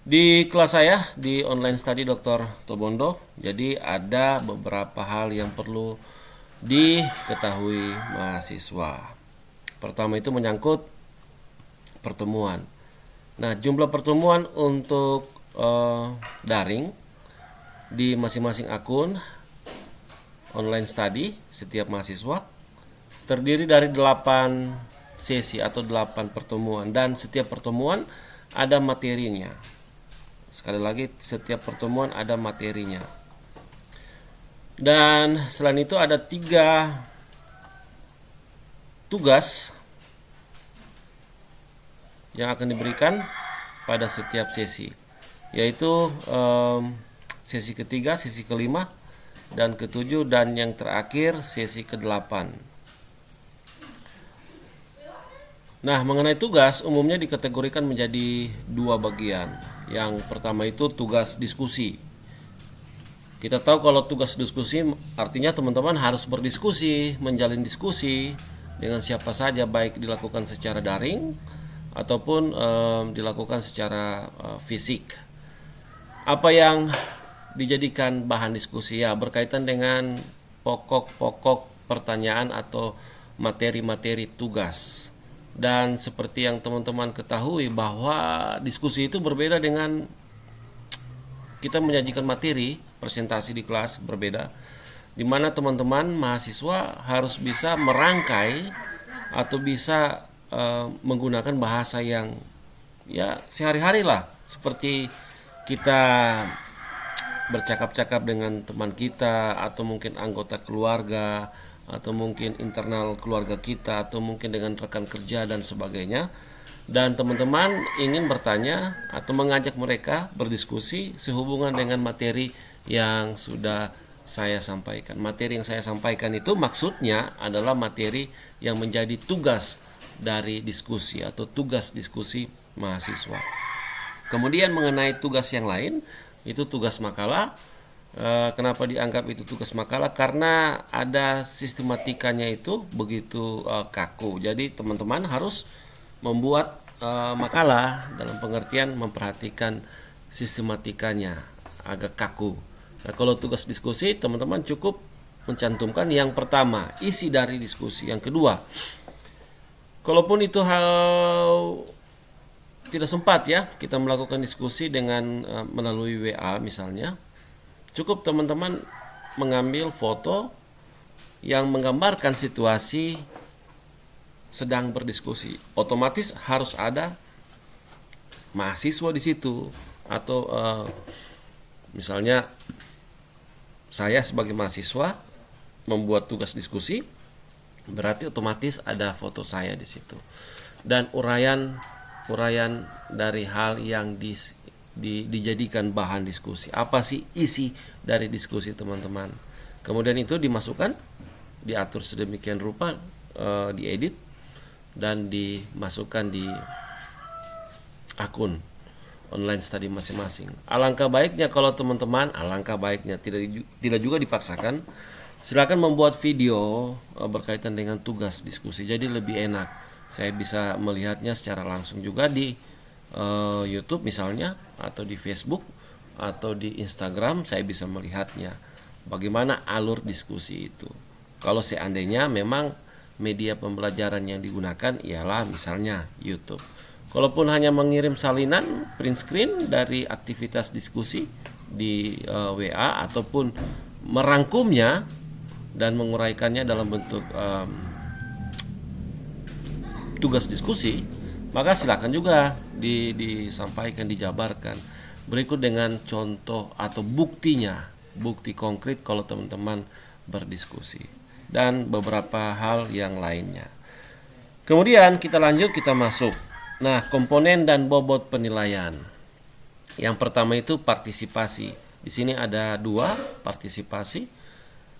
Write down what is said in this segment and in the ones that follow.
Di kelas saya di online study Dr. Tobondo, jadi ada beberapa hal yang perlu diketahui mahasiswa. Pertama itu menyangkut pertemuan. Nah, jumlah pertemuan untuk daring di masing-masing akun online study setiap mahasiswa terdiri dari 8 sesi atau 8 pertemuan, dan setiap pertemuan ada materinya. Sekali lagi, setiap pertemuan ada materinya. Dan selain itu ada 3 tugas yang akan diberikan pada setiap sesi, yaitu sesi ketiga, sesi kelima, dan ketujuh, dan yang terakhir sesi ke-8. Nah, mengenai tugas umumnya dikategorikan menjadi 2 bagian. Yang pertama itu tugas diskusi. Kita tahu kalau tugas diskusi artinya teman-teman harus berdiskusi, menjalin diskusi dengan siapa saja, baik dilakukan secara daring ataupun dilakukan secara fisik. Apa yang dijadikan bahan diskusi? Ya, berkaitan dengan pokok-pokok pertanyaan atau materi-materi tugas. Dan seperti yang teman-teman ketahui bahwa diskusi itu berbeda dengan kita menyajikan materi presentasi di kelas, berbeda, di mana teman-teman mahasiswa harus bisa merangkai atau bisa menggunakan bahasa yang ya sehari-hari lah, seperti kita bercakap-cakap dengan teman kita atau mungkin anggota keluarga atau mungkin internal keluarga kita atau mungkin dengan rekan kerja dan sebagainya. Dan teman-teman ingin bertanya atau mengajak mereka berdiskusi sehubungan dengan materi yang sudah saya sampaikan. Materi yang saya sampaikan itu maksudnya adalah materi yang menjadi tugas dari diskusi atau tugas diskusi mahasiswa. Kemudian mengenai tugas yang lain, itu tugas makalah. Kenapa dianggap itu tugas makalah? Karena ada sistematikanya itu begitu kaku. Jadi teman-teman harus membuat makalah dalam pengertian memperhatikan sistematikanya agak kaku. Nah, kalau tugas diskusi teman-teman cukup mencantumkan yang pertama, isi dari diskusi. Yang kedua, kalaupun itu hal tidak sempat ya kita melakukan diskusi dengan melalui WA misalnya, cukup teman-teman mengambil foto yang menggambarkan situasi sedang berdiskusi. Otomatis harus ada mahasiswa di situ, atau misalnya saya sebagai mahasiswa membuat tugas diskusi, berarti otomatis ada foto saya di situ. Dan uraian dari hal yang dijadikan bahan diskusi. Apa sih isi dari diskusi teman-teman? Kemudian itu dimasukkan, diatur sedemikian rupa, diedit dan dimasukkan di akun online study masing-masing. Alangkah baiknya kalau teman-teman, tidak juga dipaksakan, silakan membuat video berkaitan dengan tugas diskusi. Jadi lebih enak. Saya bisa melihatnya secara langsung juga di YouTube misalnya, atau di Facebook atau di Instagram. Saya bisa melihatnya bagaimana alur diskusi itu. Kalau seandainya memang media pembelajaran yang digunakan ialah misalnya YouTube. Kalaupun hanya mengirim salinan print screen dari aktivitas diskusi di WA ataupun merangkumnya dan menguraikannya dalam bentuk tugas diskusi, maka silakan juga disampaikan, dijabarkan berikut dengan contoh atau buktinya, bukti konkret kalau teman-teman berdiskusi, dan beberapa hal yang lainnya. Kemudian kita lanjut, kita masuk. Nah, komponen dan bobot penilaian. Yang pertama itu partisipasi. Di sini ada 2 partisipasi.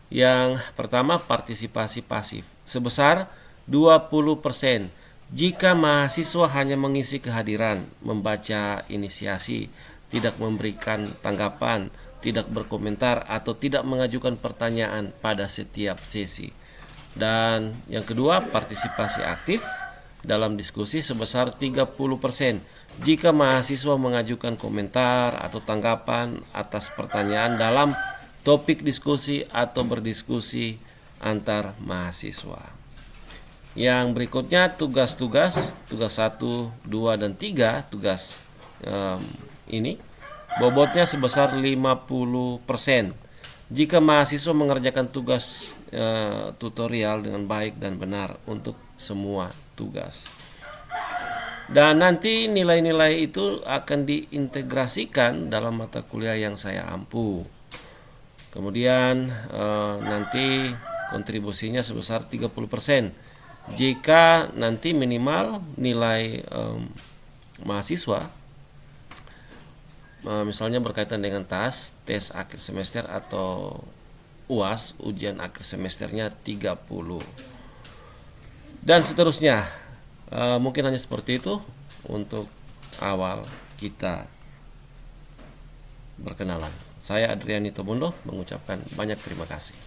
Yang pertama partisipasi pasif sebesar 20%. Jika mahasiswa hanya mengisi kehadiran, membaca inisiasi, tidak memberikan tanggapan, tidak berkomentar, atau tidak mengajukan pertanyaan pada setiap sesi. Dan yang kedua, partisipasi aktif dalam diskusi sebesar 30%. jika mahasiswa mengajukan komentar atau tanggapan atas pertanyaan dalam topik diskusi atau berdiskusi antar mahasiswa. Yang berikutnya tugas 1, 2, dan 3. Tugas ini bobotnya sebesar 50%. Jika mahasiswa mengerjakan tugas tutorial dengan baik dan benar untuk semua tugas. Dan nanti nilai-nilai itu akan diintegrasikan dalam mata kuliah yang saya ampu. Kemudian nanti kontribusinya sebesar 30%. Jika nanti minimal nilai mahasiswa misalnya berkaitan dengan tes akhir semester atau UAS, ujian akhir semesternya 30. Dan seterusnya. Mungkin hanya seperti itu untuk awal kita berkenalan. Saya Adriani Tomundo mengucapkan banyak terima kasih.